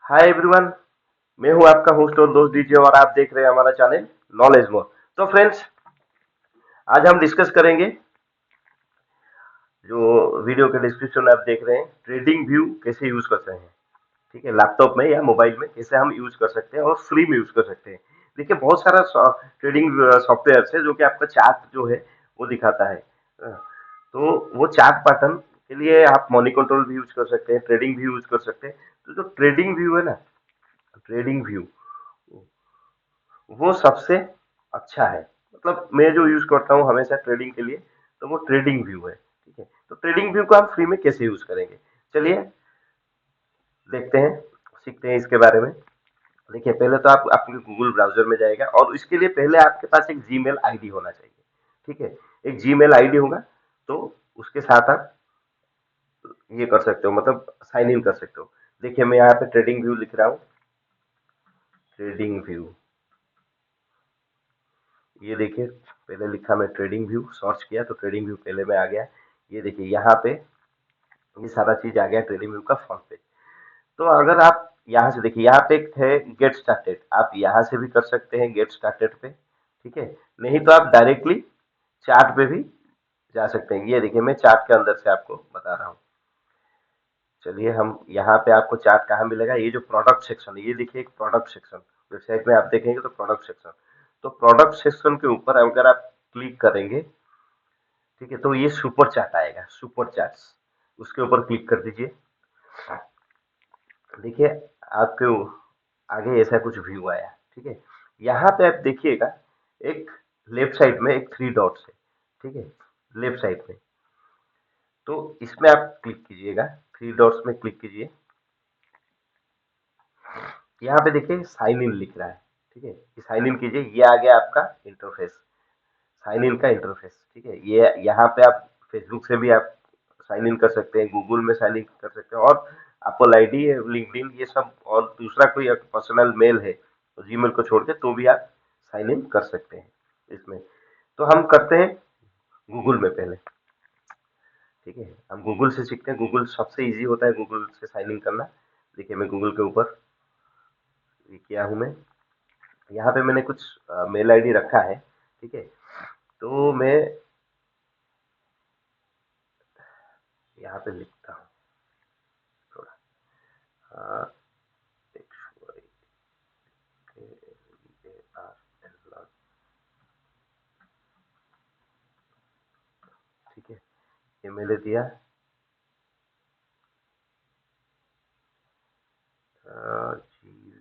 Hi everyone. मैं हूं आपका होस्ट और दोस्त डीजे और आप देख रहे हैं हमारा चैनल नॉलेज मोर। तो फ्रेंड्स, आज हम डिस्कस करेंगे जो वीडियो के डिस्क्रिप्शन में आप देख रहे हैं, ट्रेडिंग व्यू कैसे यूज कर सकते हैं। ठीक है, लैपटॉप में या मोबाइल में कैसे हम यूज कर सकते हैं और फ्री में यूज कर सकते हैं। देखिए, बहुत सारा ट्रेडिंग सॉफ्टवेयर है जो कि आपका चार्ट जो है वो दिखाता है। तो वो चार्ट पैटर्न के लिए आप मनी कंट्रोल भी यूज कर सकते हैं, ट्रेडिंग भी यूज कर सकते हैं। तो जो ट्रेडिंग व्यू है ना, ट्रेडिंग व्यू वो सबसे अच्छा है। मतलब मैं जो यूज करता हूँ हमेशा ट्रेडिंग के लिए, तो वो ट्रेडिंग व्यू है। ठीक है, तो ट्रेडिंग व्यू को हम फ्री में कैसे यूज करेंगे, चलिए देखते हैं, सीखते हैं इसके बारे में। देखिए, पहले तो आप अपने गूगल ब्राउजर में जाएगा और इसके लिए पहले आपके पास एक जीमेल आईडी होना चाहिए। ठीक है, एक जीमेल आईडी होगा तो उसके साथ आप ये कर सकते हो, मतलब साइन इन कर सकते हो। देखिए, मैं यहाँ पे ट्रेडिंग व्यू लिख रहा हूँ, ट्रेडिंग व्यू। ये देखिए, पहले लिखा मैं ट्रेडिंग व्यू, सर्च किया तो ट्रेडिंग व्यू पहले में आ गया। ये देखिए यहाँ पे ये सारा चीज आ गया ट्रेडिंग व्यू का फ्रंट पेज। तो अगर आप यहाँ से देखिए, यहाँ पे एक है गेट स्टार्टेड, आप यहाँ से भी कर सकते हैं गेट स्टार्टेड पे। ठीक है, नहीं तो आप डायरेक्टली चार्ट पे भी जा सकते हैं। ये देखिए, मैं चार्ट के अंदर से आपको बता रहा हूँ। चलिए, हम यहाँ पे आपको चार्ट कहाँ मिलेगा, ये जो प्रोडक्ट सेक्शन है, ये देखिए एक प्रोडक्ट सेक्शन। वेबसाइट में आप देखेंगे तो प्रोडक्ट सेक्शन, तो प्रोडक्ट सेक्शन के ऊपर अगर आप क्लिक करेंगे, ठीक है, तो ये सुपर चैट आएगा, सुपर चैट्स, उसके ऊपर क्लिक कर दीजिए। देखिए, आपके आगे ऐसा कुछ व्यू आया। ठीक है, यहाँ पे आप देखिएगा एक लेफ्ट साइड में एक थ्री डॉट्स है। ठीक है, लेफ्ट साइड में, तो इसमें आप क्लिक कीजिएगा, थ्री डॉट्स में क्लिक कीजिए। यहाँ पे देखिए साइन इन लिख रहा है। ठीक है, ये साइन इन कीजिए, ये आ गया आपका इंटरफेस, साइन इन का इंटरफेस। ठीक है, ये यहाँ पे आप फेसबुक से भी आप साइन इन कर सकते हैं, गूगल में साइन इन कर सकते हैं, और एप्पल आईडी है, लिंक्डइन, ये सब, और दूसरा कोई पर्सनल मेल है तो जीमेल को छोड़ के तो भी आप साइन इन कर सकते हैं इसमें। तो हम करते हैं गूगल में पहले। ठीक है, हम गूगल से सीखते हैं, गूगल सबसे इजी होता है गूगल से साइन इन करना। देखिए, मैं गूगल के ऊपर ये किया हूँ मैं। यहाँ पे मैंने कुछ मेल आईडी रखा है। ठीक है, तो मैं यहाँ पे लिखता हूँ थोड़ा, XYKLAR। ठीक है, ये मैंने दिया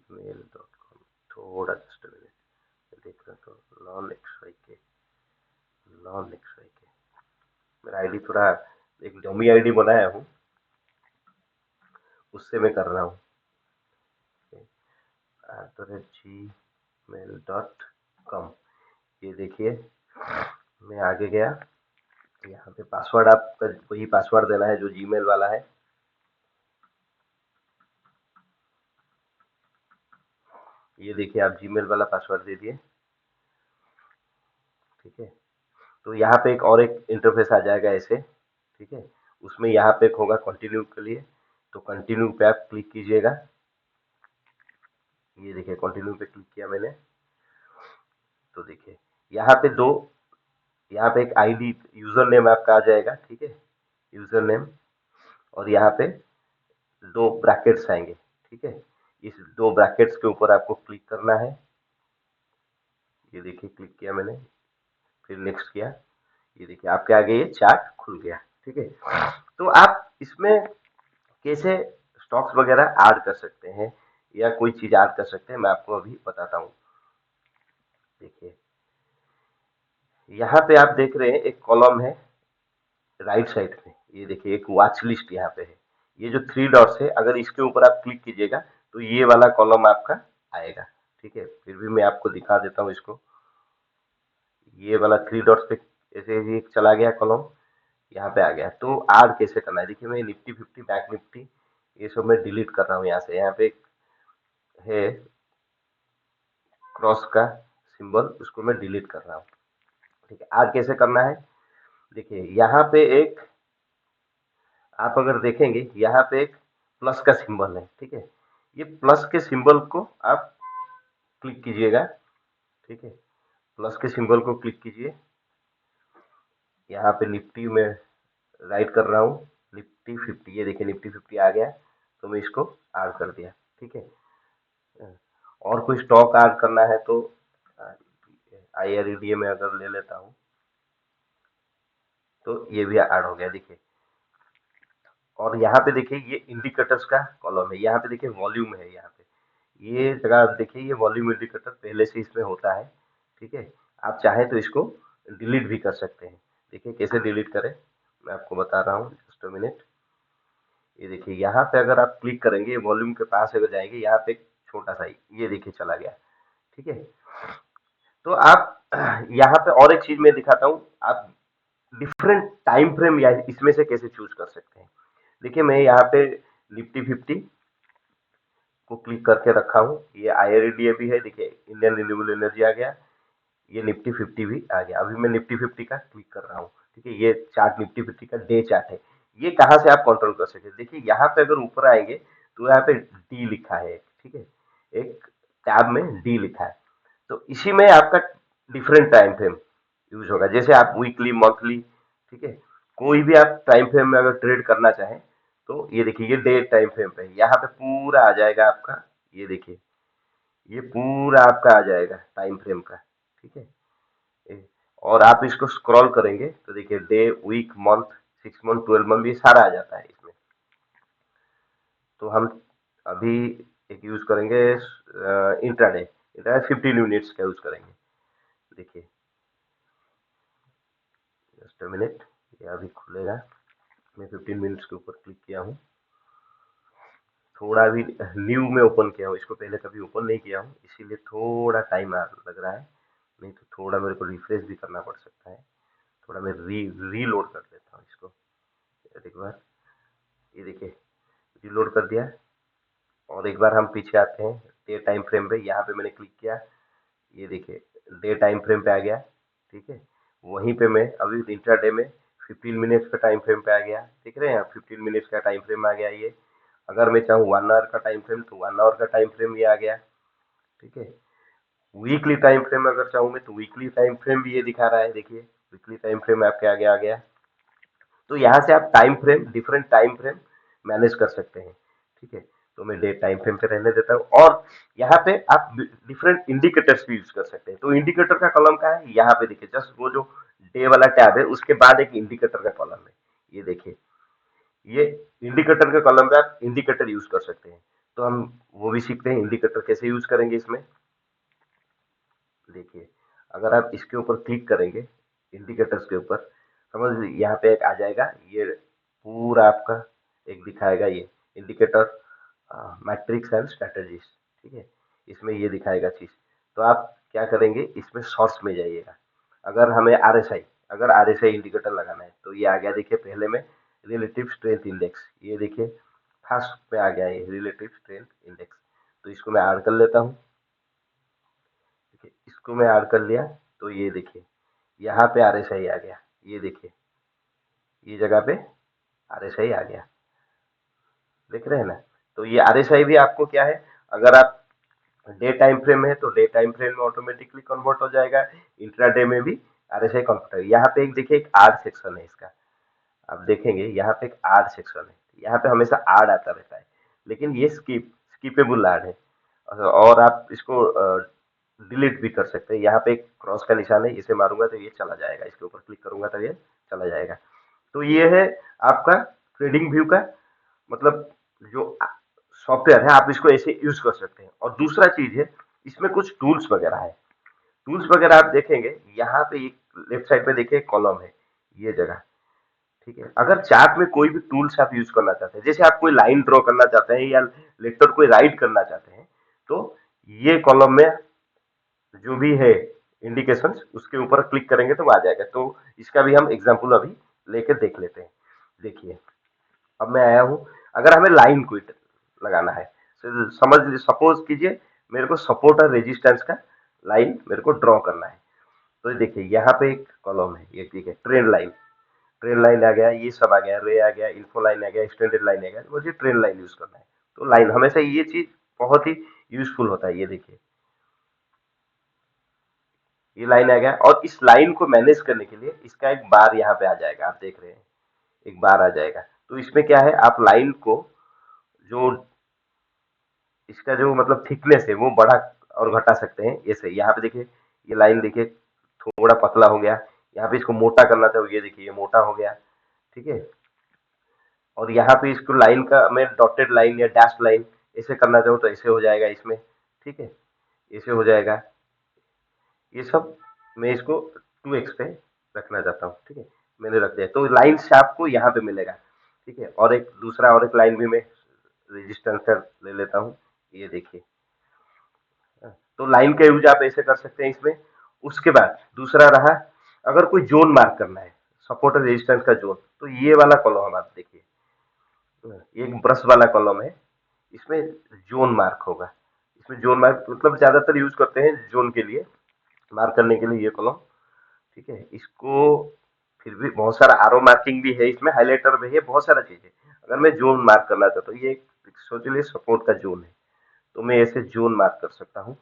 gmail.com। थोड़ा जस्ट देख रहा तो नॉन एक्स वाई के मेरा आईडी थोड़ा एक डमी आईडी बनाया हूँ, उससे मैं कर रहा हूँ। @gmail.com। ये देखिए, मैं आगे गया, यहाँ पे पासवर्ड आपका वही पासवर्ड देना है जो जीमेल वाला है। ये देखिए, आप जीमेल वाला पासवर्ड दे दिए। ठीक है, तो यहाँ पे एक इंटरफेस आ जाएगा ऐसे। ठीक है, उसमें यहाँ पे एक होगा कंटिन्यू के लिए, तो कंटिन्यू पे आप क्लिक कीजिएगा। ये देखिए, कंटिन्यू पे क्लिक किया मैंने, तो देखिए यहाँ पे दो, यहाँ पे एक आईडी यूजर नेम आपका आ जाएगा। ठीक है, यूजर नेम, और यहाँ पे दो ब्रैकेट्स आएंगे। ठीक है, इस दो ब्रैकेट्स के ऊपर आपको क्लिक करना है। ये देखिए, क्लिक किया मैंने, फिर नेक्स्ट किया। ये देखिए, आपके आगे ये चार्ट खुल गया। ठीक है, तो आप इसमें कैसे स्टॉक्स वगैरह ऐड कर सकते हैं या कोई चीज ऐड कर सकते हैं, मैं आपको अभी बताता हूँ। देखिए, यहाँ पे आप देख रहे हैं एक कॉलम है राइट साइड में, ये देखिए एक वॉच लिस्ट यहाँ पे है। ये जो थ्री डॉट्स है, अगर इसके ऊपर आप क्लिक कीजिएगा तो ये वाला कॉलम आपका आएगा। ठीक है, फिर भी मैं आपको दिखा देता हूँ इसको। ये वाला थ्री डॉट्स पे ऐसे ही एक चला गया कॉलम, यहाँ पे आ गया। तो ऐड कैसे करना है, देखिए मैं निफ्टी 50, बैंक निफ्टी, ये सब मैं डिलीट कर रहा हूँ यहाँ से। यहाँ पे एक है क्रॉस का सिंबल, उसको मैं डिलीट कर रहा हूँ। ठीक है, ऐड कैसे करना है, देखिए यहाँ पे एक, आप अगर देखेंगे यहाँ पे एक प्लस का सिंबल है। ठीक है, ये प्लस के सिंबल को आप क्लिक कीजिएगा, ठीक है, प्लस के सिंबल को क्लिक कीजिए। यहाँ पे निफ्टी में राइट कर रहा हूँ, निफ्टी 50, ये देखिए निफ्टी 50 आ गया, तो मैं इसको ऐड कर दिया, ठीक है। और कोई स्टॉक ऐड करना है तो IREDA में अगर ले लेता हूँ तो ये भी ऐड हो गया, देखिए। और यहाँ पे देखिए ये इंडिकेटर्स का कॉलम है, यहाँ पे देखिए वॉल्यूम है, यहाँ पे ये जगह आप देखिए, ये वॉल्यूम इंडिकेटर पहले से इसमें होता है, ठीक है। आप चाहें तो इसको डिलीट भी कर सकते हैं। देखिए कैसे डिलीट करें, मैं आपको बता रहा हूँ, जस्ट अ मिनट। ये देखिए यहाँ पे अगर आप क्लिक करेंगे, वॉल्यूम के पास अगर जाएंगे, यहाँ पे एक छोटा सा ये देखिए चला गया, ठीक है। तो आप यहाँ पे और एक चीज मैं दिखाता हूँ, आप डिफरेंट टाइम फ्रेम या इसमें से कैसे चूज कर सकते हैं। देखिए मैं यहाँ पे निफ्टी 50 को क्लिक करके रखा हूँ, ये IREDA भी है, देखिए इंडियन रिन्यूएबल एनर्जी आ गया, ये निफ्टी 50 भी आ गया। अभी मैं निफ्टी 50 का क्लिक कर रहा हूँ, ठीक है। ये चार्ट निफ्टी 50 का डे चार्ट है। ये कहाँ से आप कंट्रोल कर सकते हैं, देखिए यहाँ पे अगर ऊपर आएंगे तो यहाँ पे डी लिखा है, ठीक है, एक टैब में डी लिखा है, तो इसी में आपका डिफरेंट टाइम फ्रेम यूज होगा। जैसे आप वीकली, मंथली, ठीक है, कोई भी आप टाइम फ्रेम में अगर ट्रेड करना चाहें तो ये देखिए ये डे टाइम फ्रेम पे है। यहाँ पे पूरा आ जाएगा आपका, ये देखिए ये पूरा आपका आ जाएगा टाइम फ्रेम का, ठीक है। ए, और आप इसको स्क्रॉल करेंगे तो देखिए day, week, month, 6 month, 12 month, ये सारा आ जाता है इसमें। तो हम अभी एक यूज करेंगे इंट्राडे, इंट्राडे 15 मिनट्स का यूज करेंगे। देखिए जस्ट अ मिनट, ये अभी खुलेगा। मैं 15 मिनट्स के ऊपर क्लिक किया हूँ, थोड़ा भी न्यू में ओपन किया हूँ, इसको पहले कभी ओपन नहीं किया हूँ, इसीलिए थोड़ा टाइम लग रहा है। नहीं तो थोड़ा मेरे को रिफ्रेश भी करना पड़ सकता है। थोड़ा मैं रीलोड कर देता हूँ इसको एक बार। ये देखिए रीलोड कर दिया। और एक बार हम पीछे आते हैं डे टाइम फ्रेम पे, यहाँ पे मैंने क्लिक किया, ये देखिए डे टाइम फ्रेम पे आ गया, ठीक है। वहीं पे मैं अभी इंट्राडे में 15 मिनट्स का टाइम फ्रेम पे आ गया, देख रहे हैं आप, 15 मिनट्स का टाइम फ्रेम आ गया ये। अगर मैं चाहूँ 1 आवर का टाइम फ्रेम तो 1 आवर का टाइम फ्रेम ये आ गया, ठीक है। वीकली टाइम फ्रेम अगर चाहूँ मैं तो वीकली टाइम फ्रेम भी ये दिखा रहा है, देखिए वीकली टाइम फ्रेम आपके आगे आ गया। तो यहाँ से आप time frame, different time frame manage कर सकते हैं, ठीक है। तो मैं डे टाइम फ्रेम पे रहने देता हूँ। और यहाँ पे आप डिफरेंट इंडिकेटर्स भी यूज कर सकते हैं। तो इंडिकेटर का कॉलम का है, यहाँ पे देखिए जस्ट वो जो डे वाला टैब है उसके बाद एक इंडिकेटर का कॉलम है, ये देखिए ये इंडिकेटर के कॉलम पे आप इंडिकेटर यूज कर सकते हैं। तो हम वो भी सीखते हैं इंडिकेटर कैसे यूज करेंगे इसमें। देखिए अगर आप इसके ऊपर क्लिक करेंगे, इंडिकेटर्स के ऊपर, समझ लीजिए यहाँ पे एक आ जाएगा, ये पूरा आपका एक दिखाएगा ये इंडिकेटर मैट्रिक्स एंड स्ट्रेटजीज, ठीक है। इसमें ये दिखाएगा चीज। तो आप क्या करेंगे, इसमें शॉर्ट्स में जाइएगा। अगर हमें RSI, अगर RSI इंडिकेटर लगाना है तो ये आ गया, देखिए पहले में रिलेटिव स्ट्रेंथ इंडेक्स, ये देखिए फर्स्ट पे आ गया ये रिलेटिव स्ट्रेंथ इंडेक्स। तो इसको मैं ऐड कर लेता हूँ, देखिए इसको मैं ऐड कर लिया। तो ये देखिए यहाँ पे RSI आ गया, ये देखिए ये जगह पे RSI आ गया, देख रहे हैं ना। तो ये RSI भी आपको क्या है, अगर आप डे टाइम फ्रेम है तो डे टाइम फ्रेम में ऑटोमेटिकली कन्वर्ट हो जाएगा, इंट्राडे में भी RSI कन्वर्ट हो। यहाँ पे एक देखिए एक आड सेक्शन है इसका, आप देखेंगे यहाँ पे एक आड सेक्शन है, यहाँ पे हमेशा आड आता रहता है, लेकिन ये स्कीपेबल आड है। और आप इसको डिलीट भी कर सकते हैं। यहाँ पे एक क्रॉस का निशान है, इसे मारूंगा तो ये चला जाएगा, इसके ऊपर क्लिक करूंगा तो ये चला जाएगा। तो ये है आपका ट्रेडिंग व्यू का मतलब जो सॉफ्टवेयर है, आप इसको ऐसे यूज कर सकते हैं। और दूसरा चीज है, इसमें कुछ टूल्स वगैरह है। टूल्स वगैरह आप देखेंगे यहाँ पे एक लेफ्ट साइड में देखिए कॉलम है, ये जगह, ठीक है। अगर चार्ट में कोई भी टूल्स आप यूज करना चाहते हैं, जैसे आप कोई लाइन ड्रॉ करना चाहते हैं या लेटर कोई राइट करना चाहते हैं, तो ये कॉलम में जो भी है इंडिकेशंस, उसके ऊपर क्लिक करेंगे तो आ जाएगा। तो इसका भी हम एग्जांपल अभी लेके देख लेते हैं। देखिए अब मैं आया हूँ, अगर हमें लाइन कोई लगाना है, समझ सपोज कीजिए मेरे को सपोर्ट और रेजिस्टेंस का लाइन मेरे को ड्रॉ करना है। तो देखिए यहाँ पे एक कॉलम है, ये ठीक है, ट्रेंड लाइन, ट्रेन लाइन आ गया, ये सब आ गया, रे आ गया, इन्फो लाइन आ गया, एक्सटेंडेड लाइन आ गया, मुझे ट्रेन लाइन यूज करना है। तो लाइन हमेशा ये चीज बहुत ही यूजफुल होता है। ये देखिए, ये लाइन आ गया, और इस लाइन को मैनेज करने के लिए इसका एक बार यहाँ पे आ जाएगा, आप देख रहे हैं, एक बार आ जाएगा। तो इसमें क्या है, आप लाइन को जो इसका जो मतलब थिकनेस है वो बढ़ा और घटा सकते हैं। ऐसे यहाँ पे देखिए, ये लाइन देखिए थोड़ा पतला हो गया, यहाँ पे इसको मोटा करना था, ये देखिए ये मोटा हो गया, ठीक है। और यहाँ पे इसको लाइन का मैं डॉटेड लाइन या डैश लाइन ऐसे करना चाहूँ तो ऐसे हो जाएगा इसमें, ठीक है, ऐसे हो जाएगा। ये सब मैं इसको 2x पे रखना चाहता हूँ, ठीक है, मैंने रख दिया। तो लाइन से आपको यहाँ पे मिलेगा, ठीक है। और एक दूसरा और एक लाइन भी मैं रेजिस्टेंस का ले लेता हूँ, ये देखिए। तो लाइन का यूज आप ऐसे कर सकते हैं इसमें। उसके बाद दूसरा रहा, अगर कोई जोन मार्क करना है, सपोर्ट और रेजिस्टेंस का जोन, तो ये वाला कॉलम आप देखिए, एक ब्रश वाला कॉलम है, इसमें जोन मार्क होगा। इसमें जोन मार्क मतलब ज्यादातर यूज करते हैं जोन के लिए, मार्क करने के लिए ये कॉलम, ठीक है। इसको फिर भी बहुत सारा आरो मार्किंग भी है इसमें, हाइलाइटर भी है, बहुत सारा चीज है। अगर मैं जोन मार्क करना चाहता हूँ, ये सोच लीजिए सपोर्ट का जोन है, तो मैं ऐसे जोन मार्क कर सकता हूँ।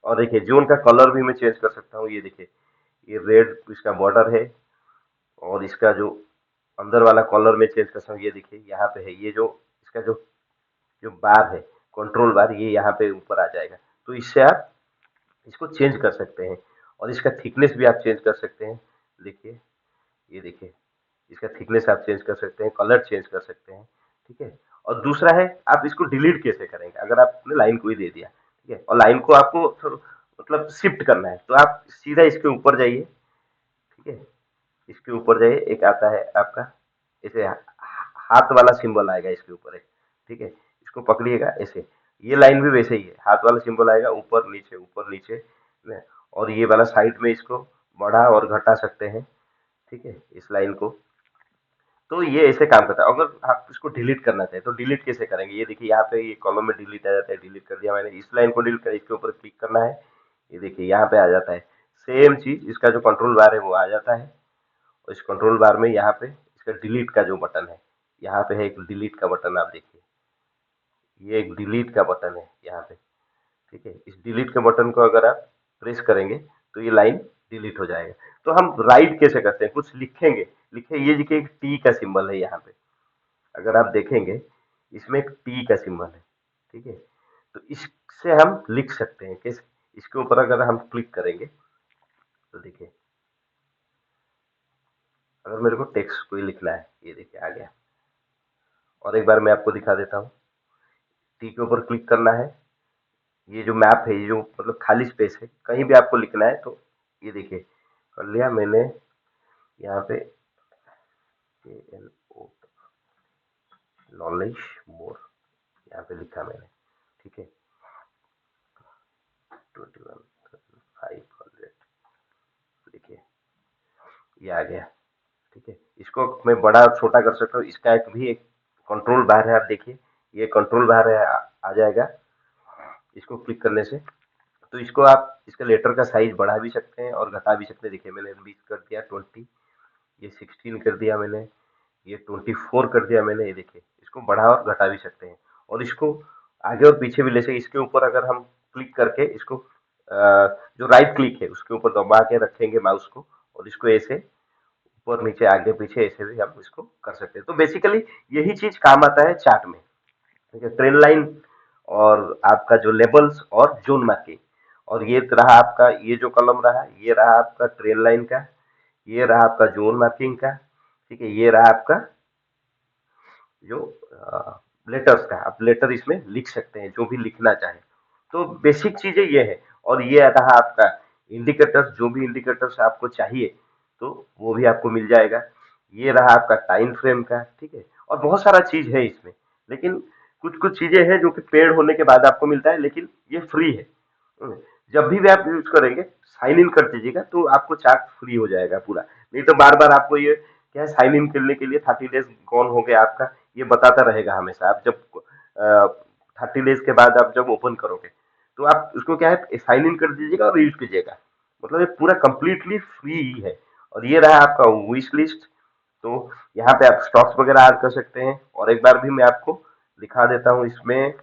और देखिए जोन का कलर भी मैं चेंज कर सकता हूँ, ये देखिए, ये रेड इसका बॉर्डर है, और इसका जो अंदर वाला कलर में चेंज कर सकता हूँ, ये देखिए यहाँ पे है, ये जो इसका जो जो बार है, कंट्रोल बार, ये यहाँ पे ऊपर आ जाएगा। तो इससे आप इसको चेंज कर सकते हैं, और इसका थिकनेस भी आप चेंज कर सकते हैं। देखिए, ये देखिए, इसका थिकनेस आप चेंज कर सकते हैं, कलर चेंज कर सकते हैं, ठीक है। और दूसरा है, आप इसको डिलीट कैसे करेंगे, अगर आपने लाइन को ही दे दिया, ठीक है, और लाइन को आपको मतलब शिफ्ट करना है, तो आप सीधा इसके ऊपर जाइए, ठीक है, इसके ऊपर जाइए, एक आता है आपका ऐसे हाथ वाला सिंबल आएगा इसके ऊपर एक, ठीक है, इसको पकड़िएगा ऐसे। ये लाइन भी वैसे ही है, हाथ वाला सिंबल आएगा, ऊपर नीचे न, और ये वाला साइड में इसको बढ़ा और घटा सकते हैं, ठीक है, इस लाइन को। तो ये ऐसे काम करता है। अगर आप इसको डिलीट करना चाहें तो डिलीट कैसे करेंगे, ये देखिए यहाँ पे ये कॉलम में डिलीट आ जाता है, डिलीट कर दिया मैंने, इस लाइन को डिलीट कर, इसके ऊपर क्लिक करना है, ये देखिए यहाँ पे आ जाता है। सेम चीज इसका जो कंट्रोल बार है वो आ जाता है, और इस कंट्रोल बार में यहाँ पे इसका डिलीट का जो बटन है, यहाँ पे है एक डिलीट का बटन, आप देखिए, ये एक डिलीट का बटन है यहाँ पे, ठीक है। इस डिलीट के बटन को अगर आप प्रेस करेंगे तो ये लाइन डिलीट हो जाएगा। तो हम राइट कैसे करते हैं, कुछ लिखेंगे, लिखे, ये देखिए एक टी का सिंबल है यहाँ पे, अगर आप देखेंगे इसमें एक टी का सिंबल है, ठीक है। तो इससे हम लिख सकते हैं कैसे, इसके ऊपर अगर हम क्लिक करेंगे तो देखिए, अगर मेरे को टेक्स्ट कोई लिखना है, ये देखिए आ गया। और एक बार मैं आपको दिखा देता हूँ, टी के ऊपर क्लिक करना है, ये जो मैप है, ये जो मतलब खाली स्पेस है, कहीं भी आपको लिखना है तो ये देखिए कर लिया मैंने, यहाँ पे KNO नॉलेज मोर, यहाँ पे लिखा मैंने, ठीक है, 21,500, देखिए ये आ गया, ठीक है। इसको मैं बड़ा और छोटा कर सकता हूँ, इसका एक भी एक कंट्रोल बार है, आप देखिए, ये कंट्रोल बार है, आ जाएगा इसको क्लिक करने से। तो इसको आप इसका लेटर का साइज बढ़ा भी सकते हैं और घटा भी सकते हैं। देखिए मैंने 20 कर दिया, 20, ये 16 कर दिया मैंने, ये 24 कर दिया मैंने, ये देखिए इसको बढ़ा और घटा भी सकते हैं। और इसको आगे और पीछे भी ले सकते, इसके ऊपर अगर हम क्लिक करके इसको जो राइट क्लिक है उसके ऊपर दबा के रखेंगे माउस को, और इसको ऐसे ऊपर नीचे आगे पीछे ऐसे भी हम इसको कर सकते हैं। तो बेसिकली यही चीज काम आता है चार्ट में, ठीक है, ट्रेन लाइन और आपका जो लेबल्स और जोन मार्किंग। और ये रहा आपका, ये जो कॉलम रहा, ये रहा आपका ट्रेन लाइन का, ये रहा आपका जोन मार्किंग का, ठीक है, ये रहा आपका जो लेटर्स का, आप लेटर इसमें लिख सकते हैं जो भी लिखना चाहें। तो बेसिक चीजें ये है। और ये रहा आपका इंडिकेटर्स, जो भी इंडिकेटर्स आपको चाहिए तो वो भी आपको मिल जाएगा। ये रहा आपका टाइम फ्रेम का, ठीक है, और बहुत सारा चीज है इसमें। लेकिन कुछ कुछ चीजें हैं जो कि पेड होने के बाद आपको मिलता है, लेकिन ये फ्री है। हम्म, जब भी आप यूज करेंगे साइन इन कर दीजिएगा तो आपको चार्ट फ्री हो जाएगा पूरा। नहीं तो बार बार आपको ये क्या है, साइन इन करने के लिए 30 डेज कौन हो गया आपका, ये बताता रहेगा हमेशा। आप जब 30 डेज के बाद आप जब ओपन करोगे तो आप उसको क्या है, साइन इन कर दीजिएगा और यूज कीजिएगा। मतलब ये पूरा कंप्लीटली फ्री ही है। और ये रहा आपका विश लिस्ट। तो यहाँ पे आप स्टॉक्स वगैरह ऐड कर सकते हैं। और एक बार भी मैं आपको दिखा देता हूँ इसमें,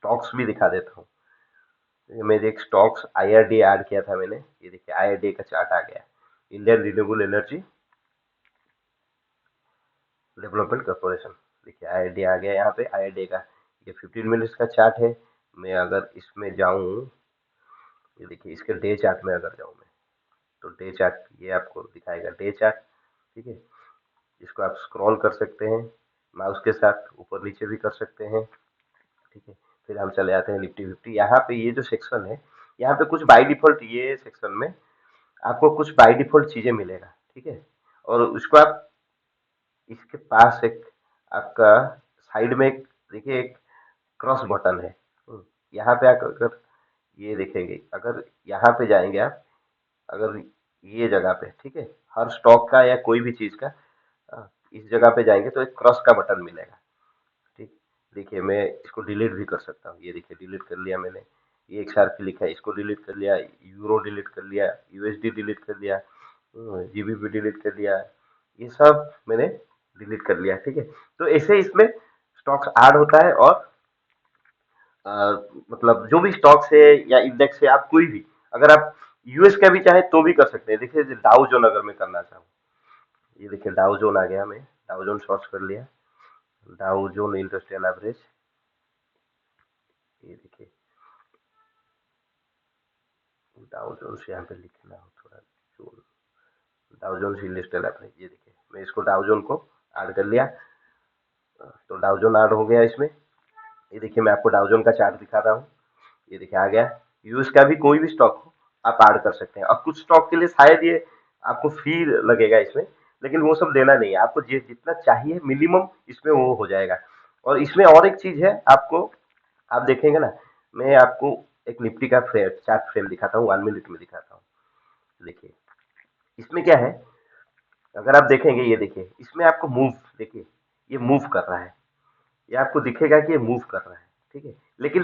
स्टॉक्स भी दिखा देता हूँ। ये मेरे एक स्टॉक्स आईआरडी ऐड किया था मैंने, ये देखिए आईआरडी का चार्ट आ गया, Indian renewable energy development corporation. देखिए आईआरडी आ गया यहाँ पे, आईआरडी का ये 15 मिनट्स का चार्ट है। मैं अगर इसमें जाऊँ, ये देखिए इसके डे चार्ट में अगर जाऊँ मैं, तो डे चार्ट ये आपको दिखाएगा डे चार्ट। ठीक है, इसको आप स्क्रॉल कर सकते हैं माउस के साथ, ऊपर नीचे भी कर सकते हैं। ठीक है, फिर हम चले आते हैं निफ्टी 50। यहाँ पे ये जो सेक्शन है, यहाँ पे कुछ बाय डिफॉल्ट ये सेक्शन में आपको कुछ बाय डिफॉल्ट चीजें मिलेगा। ठीक है, और उसको आप इसके पास एक आपका साइड में एक देखिए एक क्रॉस बटन है। यहाँ पे आप अगर ये देखेंगे, अगर यहाँ पे जाएंगे आप, अगर ये जगह पे, ठीक है, हर स्टॉक का या कोई भी चीज का इस जगह पे जाएंगे तो एक क्रॉस का बटन मिलेगा। ठीक, देखिए मैं इसको डिलीट भी कर सकता हूँ, ये देखिए डिलीट कर लिया मैंने। ये एक सार्फी लिखा है, इसको डिलीट कर लिया, यूरो डिलीट कर लिया, यूएसडी डिलीट कर लिया, जीबीपी डिलीट कर लिया, ये सब मैंने डिलीट कर लिया। ठीक है, तो ऐसे इसमें स्टॉक्स ऐड होता है। और अ, मतलब जो भी स्टॉक्स है या इंडेक्स है, आप कोई भी, अगर आप यूएस का भी चाहे तो भी कर सकते हैं। देखिए डाउ जोन अगर मैं करना चाहूँ, ये देखिए डाउ जोन आ गया, मैं डाउ जोन सर्च कर लिया, डाउ जोन इंडस्ट्रियल एवरेज, ये देखिए डाउ जोन्स यहाँ पे लिखना हो थोड़ा, zone, Dow Jones industrial average, ये देखिए मैं इसको डाउ जोन को ऐड कर लिया, तो डाउ जोन ऐड हो गया इसमें। ये देखिए मैं आपको डाउ जोन का चार्ट दिखा रहा हूँ, ये देखिए आ गया। यूएस का भी कोई भी स्टॉक हो आप ऐड कर सकते हैं। अब कुछ स्टॉक के लिए शायद ये आपको फी लगेगा इसमें, लेकिन वो सब देना नहीं है आपको, जितना चाहिए मिनिमम इसमें वो हो जाएगा। और इसमें और एक चीज है आपको, आप देखेंगे ना, मैं आपको एक निफ्टी का फ्रेम चार्ट फ्रेम दिखाता हूँ, 1 मिनट में दिखाता हूँ। देखिए इसमें क्या है, अगर आप देखेंगे, ये देखिए इसमें आपको मूव, देखिए ये मूव कर रहा है, ये आपको दिखेगा कि ये मूव कर रहा है। ठीक है, लेकिन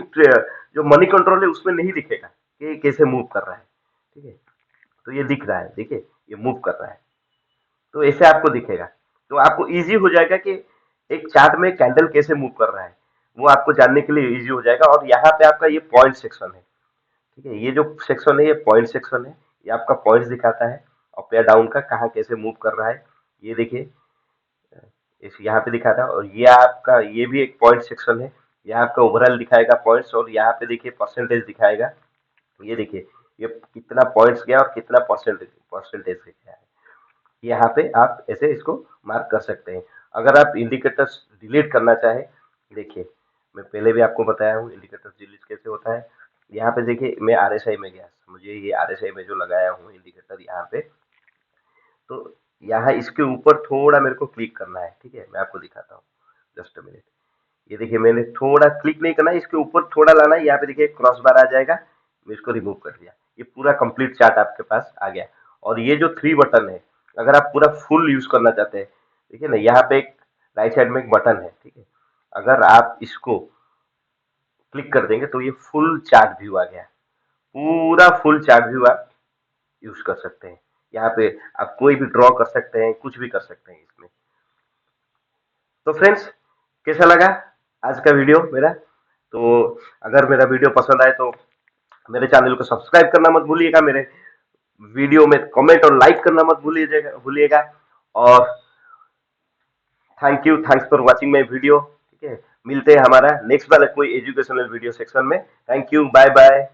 जो मनी कंट्रोल है उसमें नहीं दिखेगा कि ये कैसे मूव कर रहा है। ठीक है, तो ये दिख रहा है, देखिए ये मूव कर रहा है, तो ऐसे आपको दिखेगा। तो आपको इजी हो जाएगा कि एक चार्ट में कैंडल कैसे मूव कर रहा है, वो आपको जानने के लिए इजी हो जाएगा। और यहाँ पे आपका ये पॉइंट सेक्शन है। ठीक है, ये जो सेक्शन है ये पॉइंट सेक्शन है, ये आपका पॉइंट्स दिखाता है अप या डाउन का, कहाँ कैसे मूव कर रहा है। ये देखिए इस यहाँ पे दिखा था। और ये आपका ये भी एक पॉइंट सेक्शन है, यहाँ आपका ओवरऑल दिखाएगा पॉइंट्स, और यहाँ पे देखिए परसेंटेज दिखाएगा। ये देखिए ये कितना पॉइंट्स गया और कितना परसेंटेज परसेंटेज गया है। यहाँ पे आप ऐसे इसको मार्क कर सकते हैं। अगर आप इंडिकेटर्स डिलीट करना चाहे, देखिए मैं पहले भी आपको बताया हूँ इंडिकेटर्स डिलीट कैसे होता है। यहाँ पे देखिए मैं आरएसआई में गया, मुझे ये आरएसआई में जो लगाया हूँ इंडिकेटर यहाँ पे, तो यहाँ इसके ऊपर थोड़ा मेरे को क्लिक करना है। ठीक है, मैं आपको दिखाता हूँ, जस्ट अ मिनट। ये देखिए मैंने थोड़ा क्लिक नहीं करना है, इसके ऊपर थोड़ा लाना है, यहाँ पे देखिए क्रॉस बार आ जाएगा, मैं इसको रिमूव कर दिया, ये पूरा कंप्लीट चार्ट आपके पास आ गया। और ये जो थ्री बटन है, अगर आप पूरा फुल यूज करना चाहते हैं, देखिए ना यहाँ पे एक राइट साइड में एक बटन है। ठीक है, अगर आप इसको क्लिक कर देंगे तो ये फुल चार्ट व्यू आ गया, पूरा फुल चार्ट व्यू आप यूज कर सकते हैं। यहाँ पे आप कोई भी ड्रॉ कर सकते हैं, कुछ भी कर सकते हैं इसमें। तो फ्रेंड्स, कैसा लगा आज का वीडियो मेरा? तो अगर मेरा वीडियो पसंद आए तो मेरे चैनल को सब्सक्राइब करना मत भूलिएगा, मेरे वीडियो में कमेंट और लाइक करना मत भूलिएगा। और thank you, thanks for watching my video. ठीक है, मिलते हैं हमारा नेक्स्ट वाला कोई एजुकेशनल वीडियो सेक्शन में। Thank you, bye bye.